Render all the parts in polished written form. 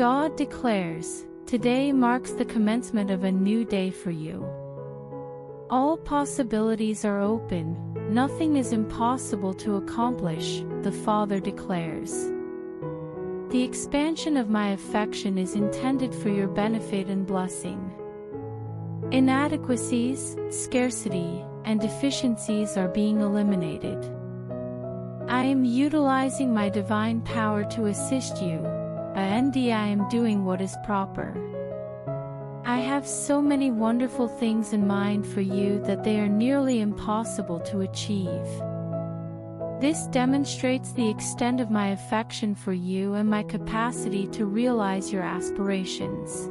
God declares, today marks the commencement of a new day for you. All possibilities are open, nothing is impossible to accomplish, the Father declares. The expansion of my affection is intended for your benefit and blessing. Inadequacies, scarcity, and deficiencies are being eliminated. I am utilizing my divine power to assist you, and I am doing what is proper. I have so many wonderful things in mind for you that they are nearly impossible to achieve. This demonstrates the extent of my affection for you and my capacity to realize your aspirations.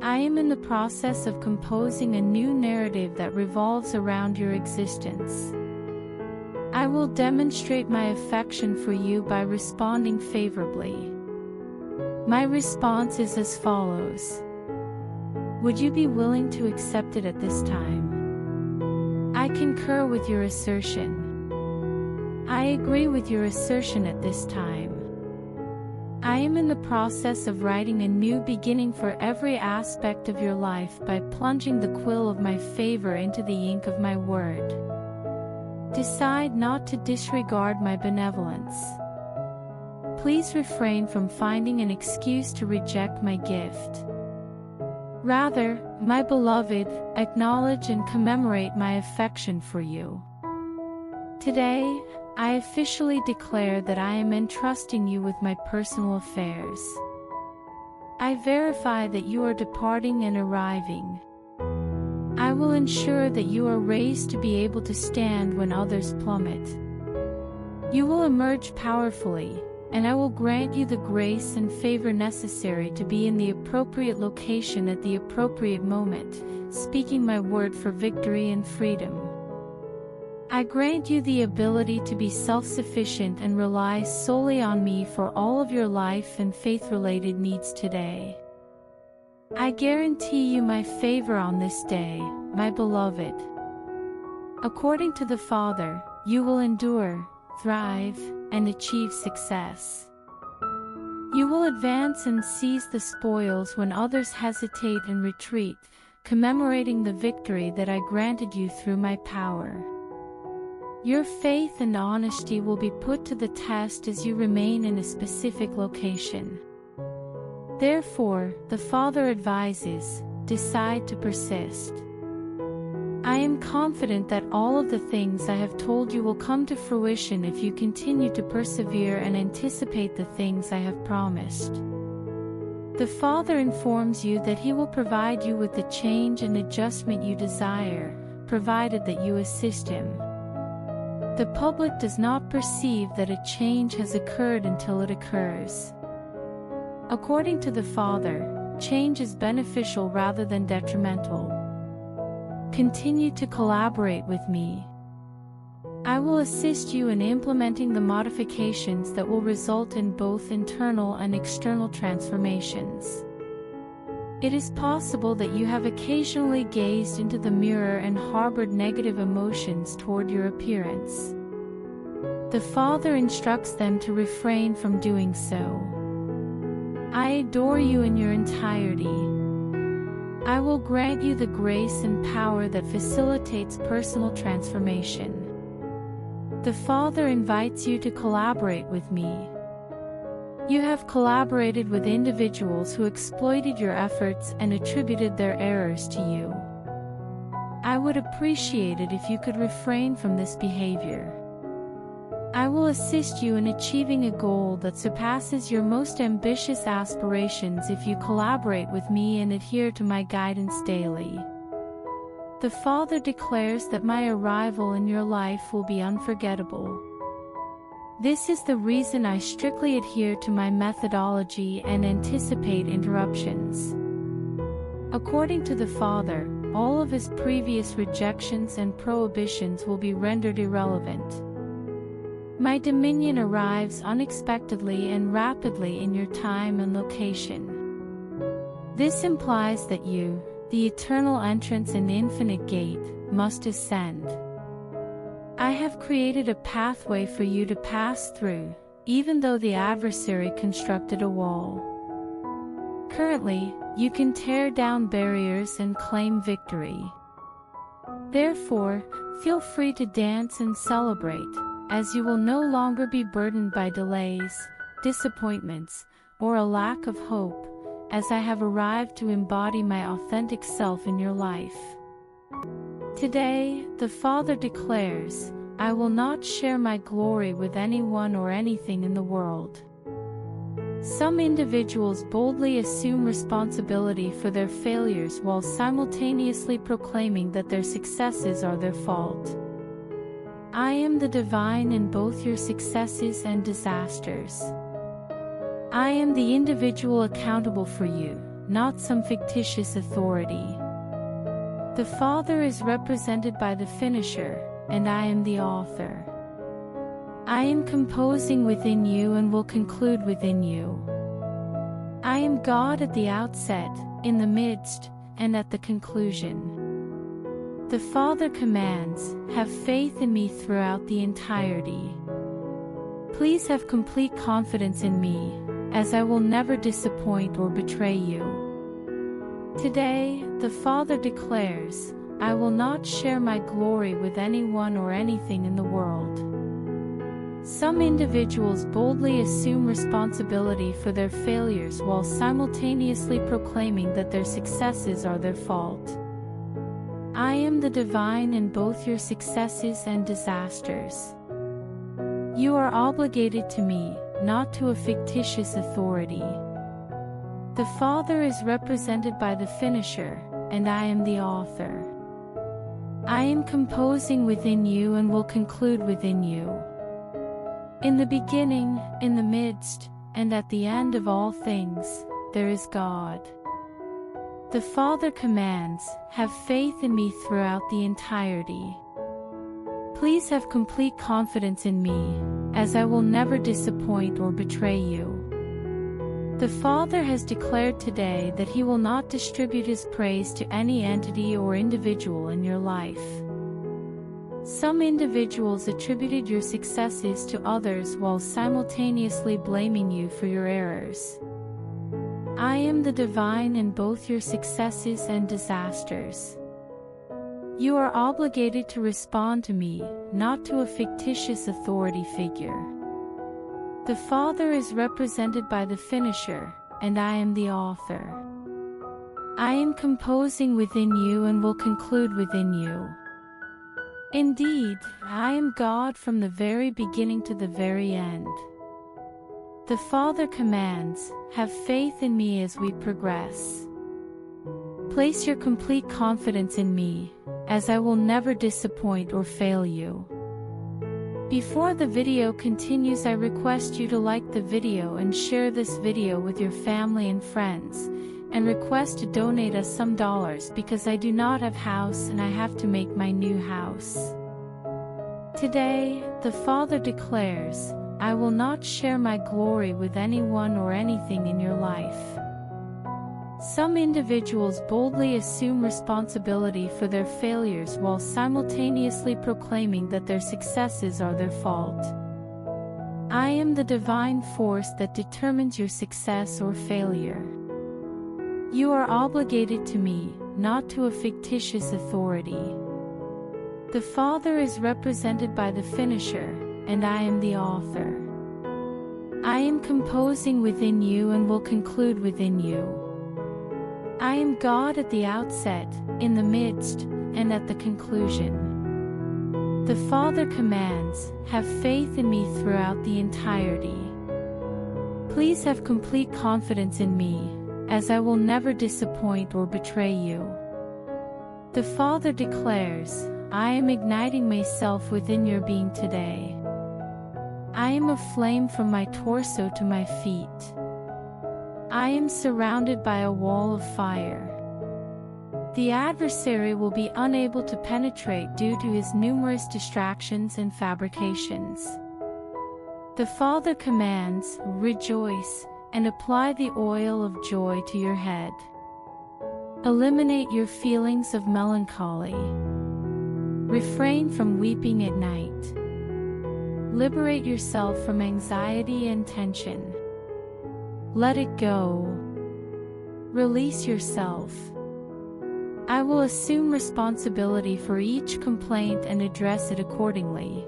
I am in the process of composing a new narrative that revolves around your existence. I will demonstrate my affection for you by responding favorably. My response is as follows. Would you be willing to accept it at this time? I concur with your assertion. I agree with your assertion at this time. I am in the process of writing a new beginning for every aspect of your life by plunging the quill of my favor into the ink of my word. Decide not to disregard my benevolence. Please refrain from finding an excuse to reject my gift. Rather, my beloved, acknowledge and commemorate my affection for you. Today, I officially declare that I am entrusting you with my personal affairs. I verify that you are departing and arriving. I will ensure that you are raised to be able to stand when others plummet. You will emerge powerfully, and I will grant you the grace and favor necessary to be in the appropriate location at the appropriate moment, speaking my word for victory and freedom. I grant you the ability to be self-sufficient and rely solely on me for all of your life and faith-related needs today. I guarantee you my favor on this day, my beloved. According to the Father, you will endure, thrive, and achieve success. You will advance and seize the spoils when others hesitate and retreat, commemorating the victory that I granted you through my power. Your faith and honesty will be put to the test as you remain in a specific location. Therefore, the Father advises, decide to persist. I am confident that all of the things I have told you will come to fruition if you continue to persevere and anticipate the things I have promised. The Father informs you that He will provide you with the change and adjustment you desire, provided that you assist Him. The public does not perceive that a change has occurred until it occurs. According to the Father, change is beneficial rather than detrimental. Continue to collaborate with me. I will assist you in implementing the modifications that will result in both internal and external transformations. It is possible that you have occasionally gazed into the mirror and harbored negative emotions toward your appearance. The Father instructs them to refrain from doing so. I adore you in your entirety. I will grant you the grace and power that facilitates personal transformation. The Father invites you to collaborate with me. You have collaborated with individuals who exploited your efforts and attributed their errors to you. I would appreciate it if you could refrain from this behavior. I will assist you in achieving a goal that surpasses your most ambitious aspirations if you collaborate with me and adhere to my guidance daily. The Father declares that my arrival in your life will be unforgettable. This is the reason I strictly adhere to my methodology and anticipate interruptions. According to the Father, all of His previous rejections and prohibitions will be rendered irrelevant. My dominion arrives unexpectedly and rapidly in your time and location. This implies that you, the eternal entrance and infinite gate, must ascend. I have created a pathway for you to pass through, even though the adversary constructed a wall. Currently, you can tear down barriers and claim victory. Therefore, feel free to dance and celebrate, as you will no longer be burdened by delays, disappointments, or a lack of hope, as I have arrived to embody my authentic self in your life. Today, the Father declares, I will not share my glory with anyone or anything in the world. Some individuals boldly assume responsibility for their failures while simultaneously proclaiming that their successes are their fault. I am the divine in both your successes and disasters. I am the individual accountable for you, not some fictitious authority. The Father is represented by the finisher, and I am the author. I am composing within you and will conclude within you. I am God at the outset, in the midst, and at the conclusion. The Father commands, have faith in me throughout the entirety. Please have complete confidence in me, as I will never disappoint or betray you. Today, the Father declares, I will not share my glory with anyone or anything in the world. Some individuals boldly assume responsibility for their failures while simultaneously proclaiming that their successes are their fault. I am the divine in both your successes and disasters. You are obligated to me, not to a fictitious authority. The Father is represented by the finisher, and I am the author. I am composing within you and will conclude within you. In the beginning, in the midst, and at the end of all things, there is God. The Father commands, have faith in me throughout the entirety. Please have complete confidence in me, as I will never disappoint or betray you. The Father has declared today that He will not distribute His praise to any entity or individual in your life. Some individuals attributed your successes to others while simultaneously blaming you for your errors. I am the divine in both your successes and disasters. You are obligated to respond to me, not to a fictitious authority figure. The Father is represented by the finisher, and I am the author. I am composing within you and will conclude within you. Indeed, I am God from the very beginning to the very end. The Father commands, have faith in me as we progress. Place your complete confidence in me, as I will never disappoint or fail you. Before the video continues, I request you to like the video and share this video with your family and friends, and request to donate us some dollars because I do not have house and I have to make my new house. Today, the Father declares, I will not share my glory with anyone or anything in your life. Some individuals boldly assume responsibility for their failures while simultaneously proclaiming that their successes are their fault. I am the divine force that determines your success or failure. You are obligated to me, not to a fictitious authority. The Father is represented by the finisher, and I am the author. I am composing within you and will conclude within you. I am God at the outset, in the midst, and at the conclusion. The Father commands, have faith in me throughout the entirety. Please have complete confidence in me, as I will never disappoint or betray you. The Father declares, I am igniting myself within your being today. I am a flame from my torso to my feet. I am surrounded by a wall of fire. The adversary will be unable to penetrate due to his numerous distractions and fabrications. The Father commands, rejoice, and apply the oil of joy to your head. Eliminate your feelings of melancholy. Refrain from weeping at night. Liberate yourself from anxiety and tension. Let it go. Release yourself. I will assume responsibility for each complaint and address it accordingly.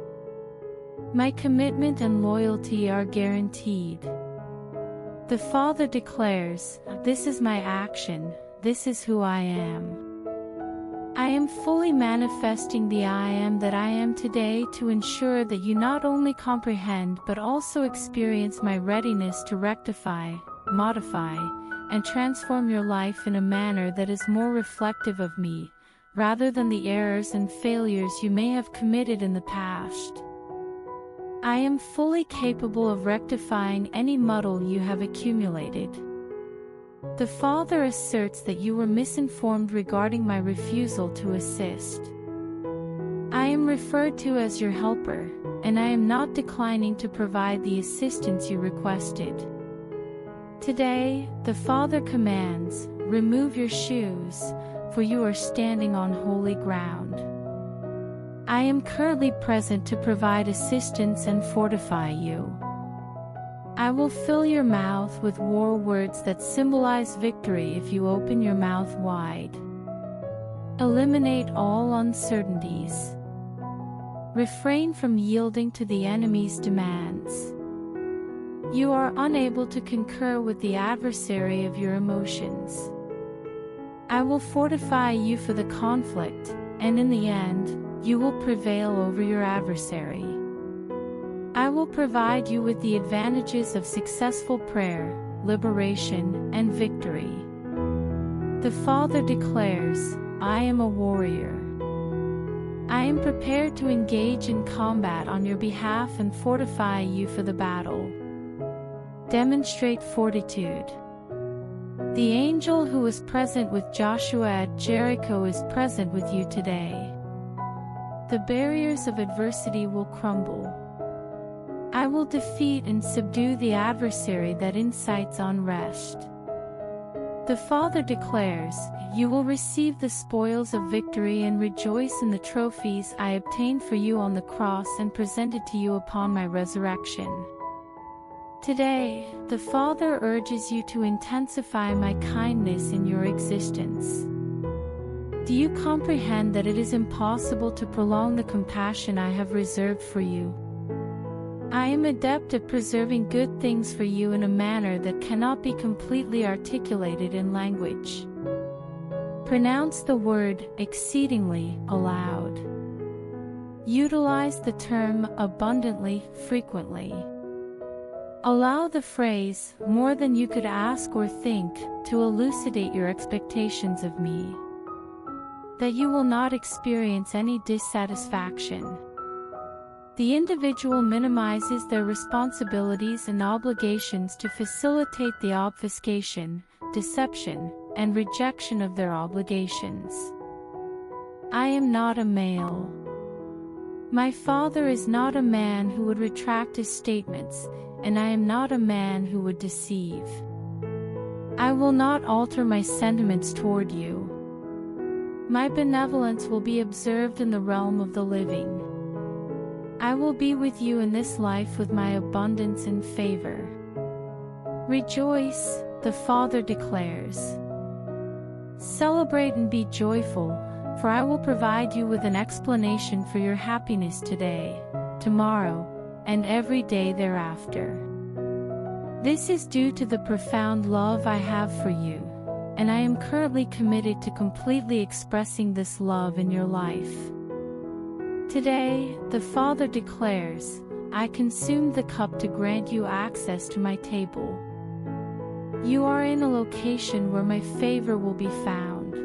My commitment and loyalty are guaranteed. The Father declares, "This is my action, this is who I am." I am fully manifesting the I am that I am today to ensure that you not only comprehend but also experience my readiness to rectify, modify, and transform your life in a manner that is more reflective of me, rather than the errors and failures you may have committed in the past. I am fully capable of rectifying any muddle you have accumulated. The Father asserts that you were misinformed regarding my refusal to assist. I am referred to as your helper, and I am not declining to provide the assistance you requested. Today, the Father commands, "Remove your shoes, for you are standing on holy ground." I am currently present to provide assistance and fortify you. I will fill your mouth with war words that symbolize victory if you open your mouth wide. Eliminate all uncertainties. Refrain from yielding to the enemy's demands. You are unable to concur with the adversary of your emotions. I will fortify you for the conflict, and in the end, you will prevail over your adversary. I will provide you with the advantages of successful prayer, liberation, and victory. The Father declares, "I am a warrior. I am prepared to engage in combat on your behalf and fortify you for the battle." Demonstrate fortitude. The angel who was present with Joshua at Jericho is present with you today. The barriers of adversity will crumble. I will defeat and subdue the adversary that incites unrest. The Father declares, "You will receive the spoils of victory and rejoice in the trophies I obtained for you on the cross and presented to you upon my resurrection." Today, the Father urges you to intensify my kindness in your existence. Do you comprehend that it is impossible to prolong the compassion I have reserved for you? I am adept at preserving good things for you in a manner that cannot be completely articulated in language. Pronounce the word "exceedingly" aloud. Utilize the term "abundantly" frequently. Allow the phrase "more than you could ask or think" to elucidate your expectations of me. That you will not experience any dissatisfaction. The individual minimizes their responsibilities and obligations to facilitate the obfuscation, deception, and rejection of their obligations. I am not a male. My Father is not a man who would retract his statements, and I am not a man who would deceive. I will not alter my sentiments toward you. My benevolence will be observed in the realm of the living. I will be with you in this life with my abundance and favor. Rejoice, the Father declares. Celebrate and be joyful, for I will provide you with an explanation for your happiness today, tomorrow, and every day thereafter. This is due to the profound love I have for you, and I am currently committed to completely expressing this love in your life. Today, the Father declares, "I consumed the cup to grant you access to my table." You are in a location where my favor will be found.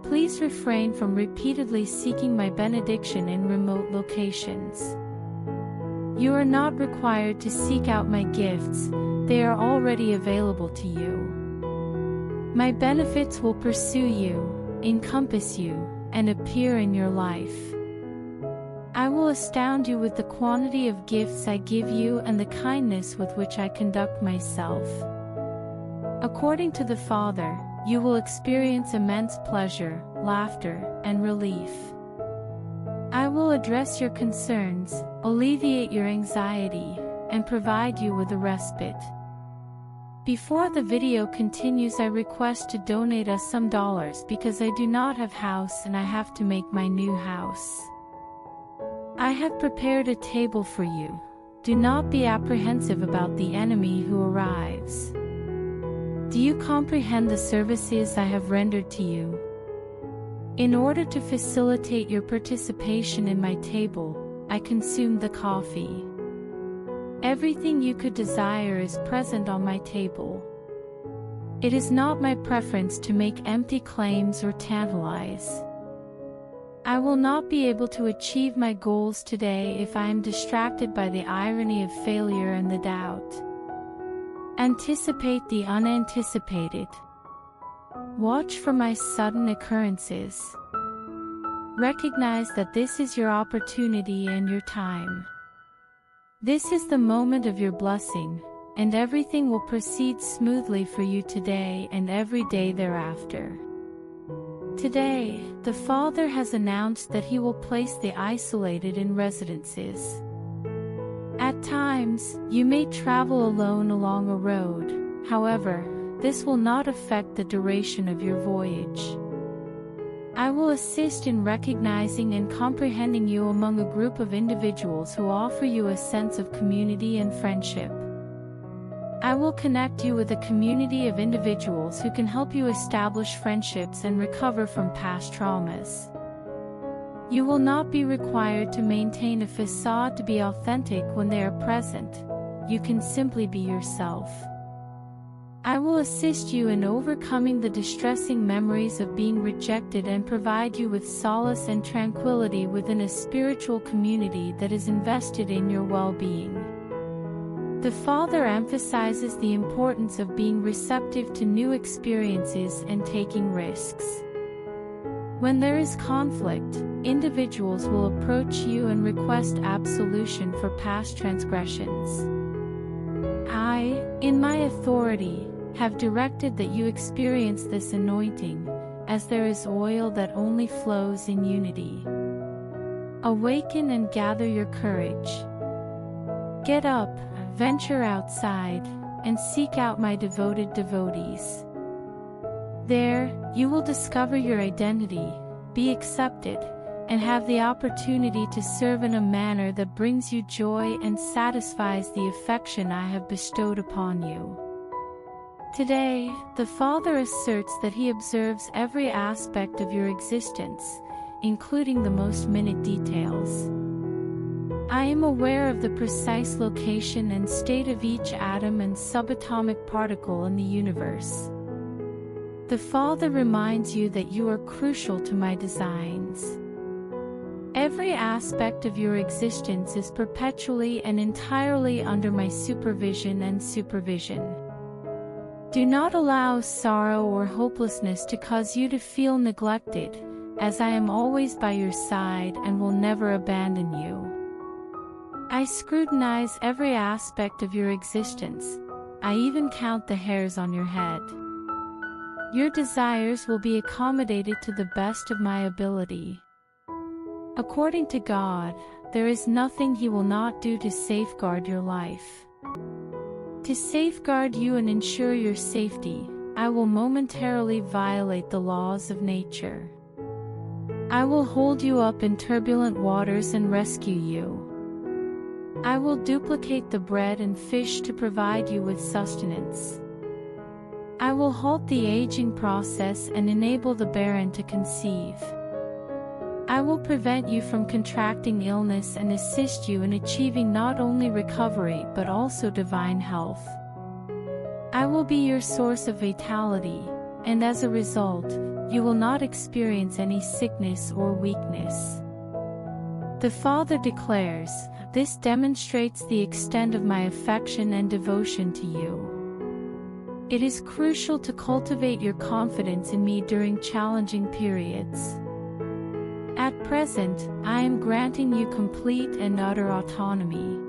Please refrain from repeatedly seeking my benediction in remote locations. You are not required to seek out my gifts, they are already available to you. My benefits will pursue you, encompass you, and appear in your life. I will astound you with the quantity of gifts I give you and the kindness with which I conduct myself. According to the Father, you will experience immense pleasure, laughter, and relief. I will address your concerns, alleviate your anxiety, and provide you with a respite. Before the video continues, I request to donate us some dollars because I do not have house and I have to make my new house. I have prepared a table for you. Do not be apprehensive about the enemy who arrives. Do you comprehend the services I have rendered to you? In order to facilitate your participation in my table, I consumed the coffee. Everything you could desire is present on my table. It is not my preference to make empty claims or tantalize. I will not be able to achieve my goals today if I am distracted by the irony of failure and the doubt. Anticipate the unanticipated. Watch for my sudden occurrences. Recognize that this is your opportunity and your time. This is the moment of your blessing, and everything will proceed smoothly for you today and every day thereafter. Today, the Father has announced that He will place the isolated in residences. At times, you may travel alone along a road, however, this will not affect the duration of your voyage. I will assist in recognizing and comprehending you among a group of individuals who offer you a sense of community and friendship. I will connect you with a community of individuals who can help you establish friendships and recover from past traumas. You will not be required to maintain a facade to be authentic when they are present. You can simply be yourself. I will assist you in overcoming the distressing memories of being rejected and provide you with solace and tranquility within a spiritual community that is invested in your well-being. The Father emphasizes the importance of being receptive to new experiences and taking risks. When there is conflict, individuals will approach you and request absolution for past transgressions. I, in my authority, have directed that you experience this anointing, as there is oil that only flows in unity. Awaken and gather your courage. Get up, venture outside, and seek out my devoted devotees. There, you will discover your identity, be accepted, and have the opportunity to serve in a manner that brings you joy and satisfies the affection I have bestowed upon you. Today, the Father asserts that He observes every aspect of your existence, including the most minute details. I am aware of the precise location and state of each atom and subatomic particle in the universe. The Father reminds you that you are crucial to my designs. Every aspect of your existence is perpetually and entirely under my supervision and supervision. Do not allow sorrow or hopelessness to cause you to feel neglected, as I am always by your side and will never abandon you. I scrutinize every aspect of your existence. I even count the hairs on your head. Your desires will be accommodated to the best of my ability. According to God, there is nothing He will not do to safeguard your life. To safeguard you and ensure your safety, I will momentarily violate the laws of nature. I will hold you up in turbulent waters and rescue you. I will duplicate the bread and fish to provide you with sustenance. I will halt the aging process and enable the barren to conceive. I will prevent you from contracting illness and assist you in achieving not only recovery but also divine health. I will be your source of vitality, and as a result, you will not experience any sickness or weakness. The Father declares, this demonstrates the extent of my affection and devotion to you. It is crucial to cultivate your confidence in me during challenging periods. At present, I am granting you complete and utter autonomy.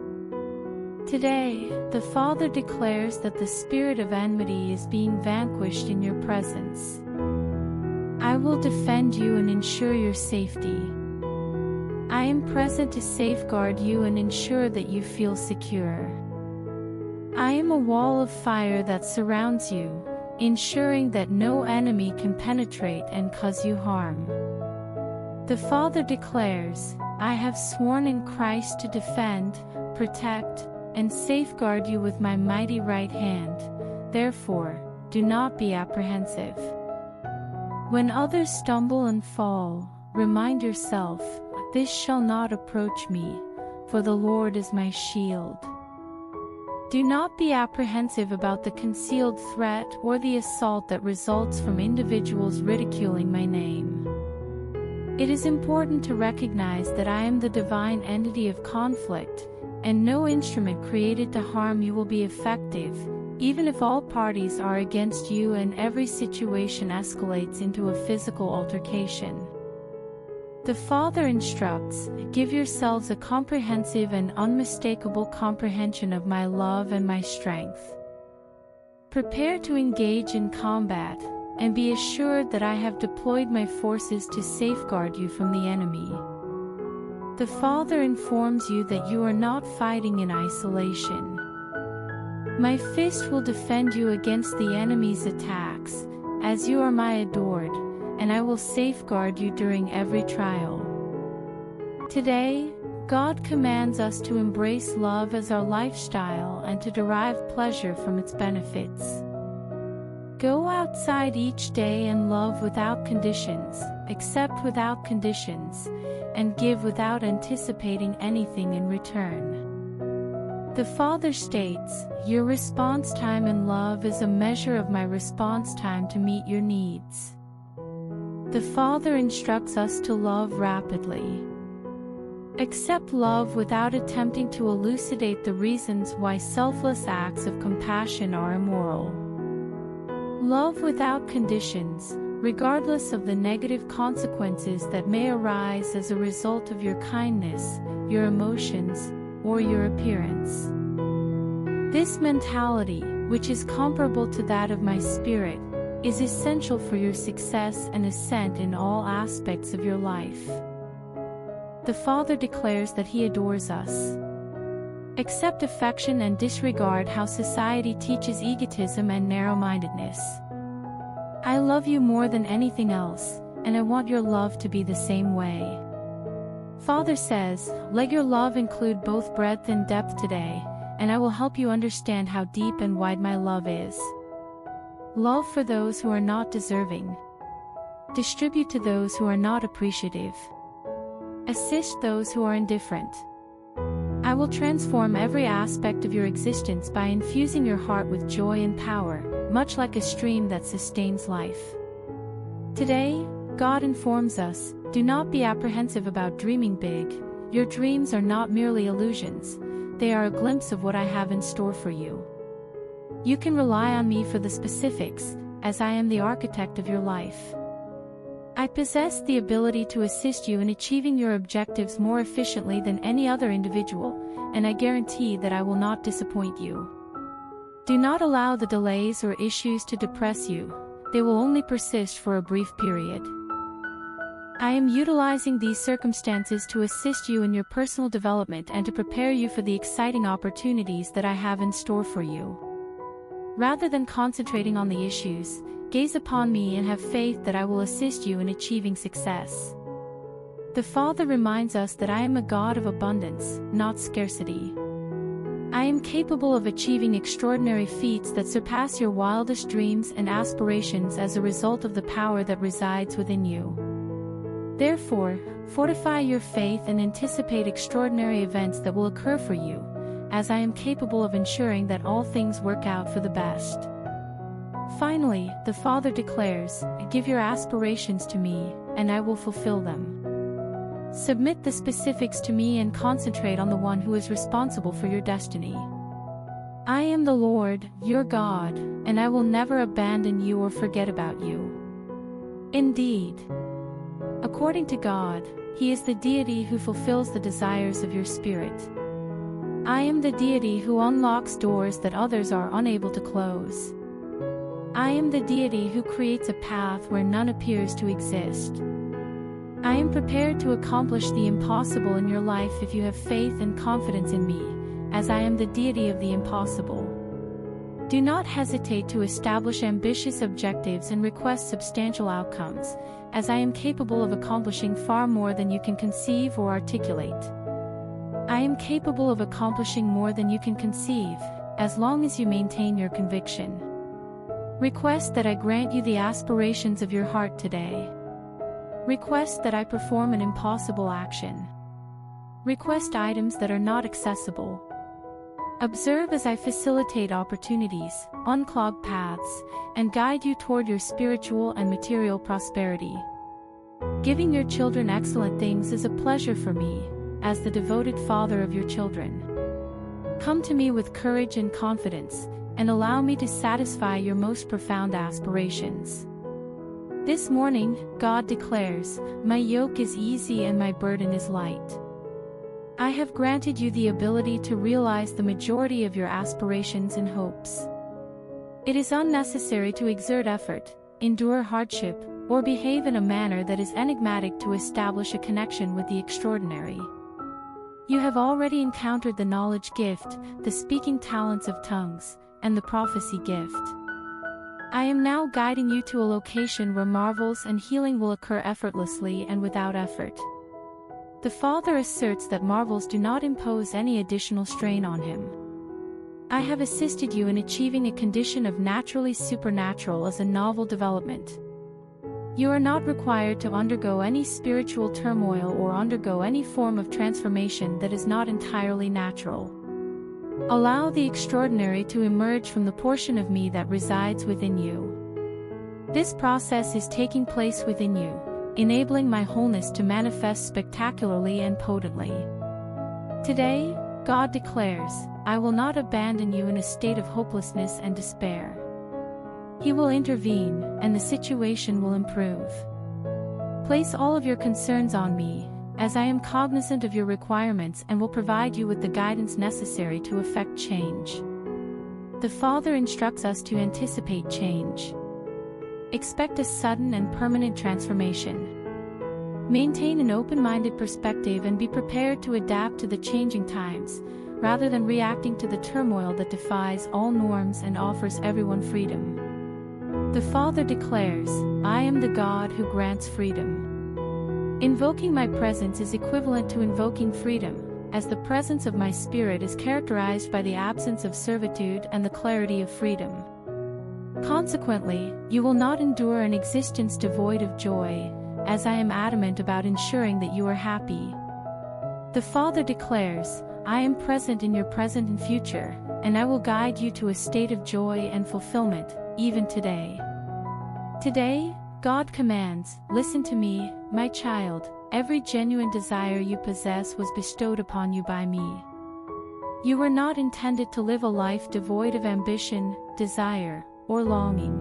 Today, the Father declares that the spirit of enmity is being vanquished in your presence. I will defend you and ensure your safety. I am present to safeguard you and ensure that you feel secure. I am a wall of fire that surrounds you, ensuring that no enemy can penetrate and cause you harm. The Father declares, I have sworn in Christ to defend, protect, and safeguard you with my mighty right hand. Therefore, do not be apprehensive. When others stumble and fall, remind yourself, this shall not approach me, for the Lord is my shield. Do not be apprehensive about the concealed threat or the assault that results from individuals ridiculing my name. It is important to recognize that I am the divine entity of conflict, and no instrument created to harm you will be effective, even if all parties are against you and every situation escalates into a physical altercation. The Father instructs, give yourselves a comprehensive and unmistakable comprehension of my love and my strength. Prepare to engage in combat, and be assured that I have deployed my forces to safeguard you from the enemy. The Father informs you that you are not fighting in isolation. My fist will defend you against the enemy's attacks, as you are my adored, and I will safeguard you during every trial. Today, God commands us to embrace love as our lifestyle and to derive pleasure from its benefits. Go outside each day and love without conditions, accept without conditions, and give without anticipating anything in return. The Father states, your response time in love is a measure of my response time to meet your needs. The Father instructs us to love rapidly. Accept love without attempting to elucidate the reasons why selfless acts of compassion are immoral. Love without conditions, regardless of the negative consequences that may arise as a result of your kindness, your emotions, or your appearance. This mentality, which is comparable to that of my spirit, is essential for your success and ascent in all aspects of your life. The Father declares that He adores us. Accept affection and disregard how society teaches egotism and narrow-mindedness. I love you more than anything else, and I want your love to be the same way. Father says, let your love include both breadth and depth today, and I will help you understand how deep and wide my love is. Love for those who are not deserving. Distribute to those who are not appreciative. Assist those who are indifferent. I will transform every aspect of your existence by infusing your heart with joy and power, much like a stream that sustains life. Today, God informs us, do not be apprehensive about dreaming big. Your dreams are not merely illusions, they are a glimpse of what I have in store for you. You can rely on me for the specifics, as I am the architect of your life. I possess the ability to assist you in achieving your objectives more efficiently than any other individual, and I guarantee that I will not disappoint you. Do not allow the delays or issues to depress you, they will only persist for a brief period. I am utilizing these circumstances to assist you in your personal development and to prepare you for the exciting opportunities that I have in store for you. Rather than concentrating on the issues, gaze upon me and have faith that I will assist you in achieving success. The Father reminds us that I am a God of abundance, not scarcity. I am capable of achieving extraordinary feats that surpass your wildest dreams and aspirations as a result of the power that resides within you. Therefore, fortify your faith and anticipate extraordinary events that will occur for you, as I am capable of ensuring that all things work out for the best. Finally, the Father declares, give your aspirations to me, and I will fulfill them. Submit the specifics to me and concentrate on the one who is responsible for your destiny. I am the Lord, your God, and I will never abandon you or forget about you. Indeed, according to God, He is the deity who fulfills the desires of your spirit. I am the deity who unlocks doors that others are unable to close. I am the deity who creates a path where none appears to exist. I am prepared to accomplish the impossible in your life if you have faith and confidence in me, as I am the deity of the impossible. Do not hesitate to establish ambitious objectives and request substantial outcomes, as I am capable of accomplishing far more than you can conceive or articulate. I am capable of accomplishing more than you can conceive, as long as you maintain your conviction. Request that I grant you the aspirations of your heart today. Request that I perform an impossible action. Request items that are not accessible. Observe as I facilitate opportunities, unclog paths, and guide you toward your spiritual and material prosperity. Giving your children excellent things is a pleasure for me, as the devoted father of your children. Come to me with courage and confidence, and allow me to satisfy your most profound aspirations. This morning, God declares, "My yoke is easy and my burden is light." I have granted you the ability to realize the majority of your aspirations and hopes. It is unnecessary to exert effort, endure hardship, or behave in a manner that is enigmatic to establish a connection with the extraordinary. You have already encountered the knowledge gift, the speaking talents of tongues, and the prophecy gift. I am now guiding you to a location where marvels and healing will occur effortlessly and without effort. The Father asserts that marvels do not impose any additional strain on him. I have assisted you in achieving a condition of naturally supernatural as a novel development. You are not required to undergo any spiritual turmoil or undergo any form of transformation that is not entirely natural. Allow the extraordinary to emerge from the portion of me that resides within you. This process is taking place within you, enabling my wholeness to manifest spectacularly and potently. Today, God declares, I will not abandon you in a state of hopelessness and despair. He will intervene, and the situation will improve. Place all of your concerns on me, as I am cognizant of your requirements and will provide you with the guidance necessary to effect change. The Father instructs us to anticipate change. Expect a sudden and permanent transformation. Maintain an open-minded perspective and be prepared to adapt to the changing times, rather than reacting to the turmoil that defies all norms and offers everyone freedom. The Father declares, I am the God who grants freedom. Invoking my presence is equivalent to invoking freedom, as the presence of my spirit is characterized by the absence of servitude and the clarity of freedom. Consequently, you will not endure an existence devoid of joy, as I am adamant about ensuring that you are happy. The Father declares, I am present in your present and future, and I will guide you to a state of joy and fulfillment, even today. Today, God commands, listen to me, my child, every genuine desire you possess was bestowed upon you by me. You were not intended to live a life devoid of ambition, desire, or longing.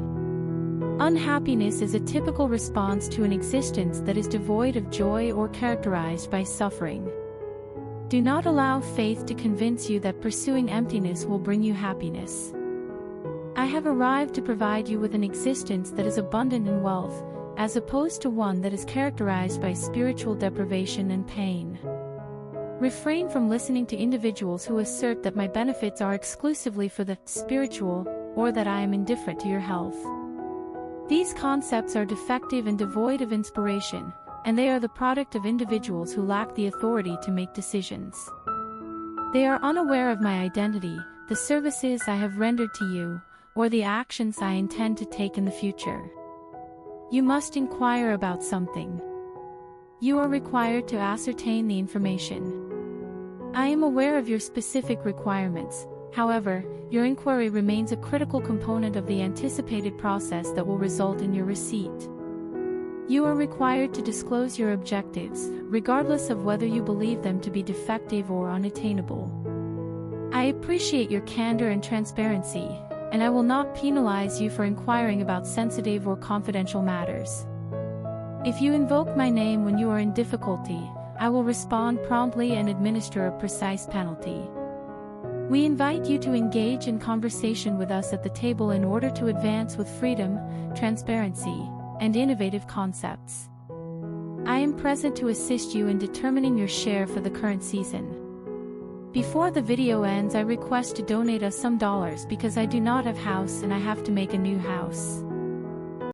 Unhappiness is a typical response to an existence that is devoid of joy or characterized by suffering. Do not allow faith to convince you that pursuing emptiness will bring you happiness. I have arrived to provide you with an existence that is abundant in wealth, as opposed to one that is characterized by spiritual deprivation and pain. Refrain from listening to individuals who assert that my benefits are exclusively for the spiritual, or that I am indifferent to your health. These concepts are defective and devoid of inspiration, and they are the product of individuals who lack the authority to make decisions. They are unaware of my identity, the services I have rendered to you, or the actions I intend to take in the future. You must inquire about something. You are required to ascertain the information. I am aware of your specific requirements, however, your inquiry remains a critical component of the anticipated process that will result in your receipt. You are required to disclose your objectives, regardless of whether you believe them to be defective or unattainable. I appreciate your candor and transparency, and I will not penalize you for inquiring about sensitive or confidential matters. If you invoke my name when you are in difficulty, I will respond promptly and administer a precise penalty. We invite you to engage in conversation with us at the table in order to advance with freedom, transparency, and innovative concepts. I am present to assist you in determining your share for the current season. Before the video ends, I request to donate us some dollars because I do not have house and I have to make a new house.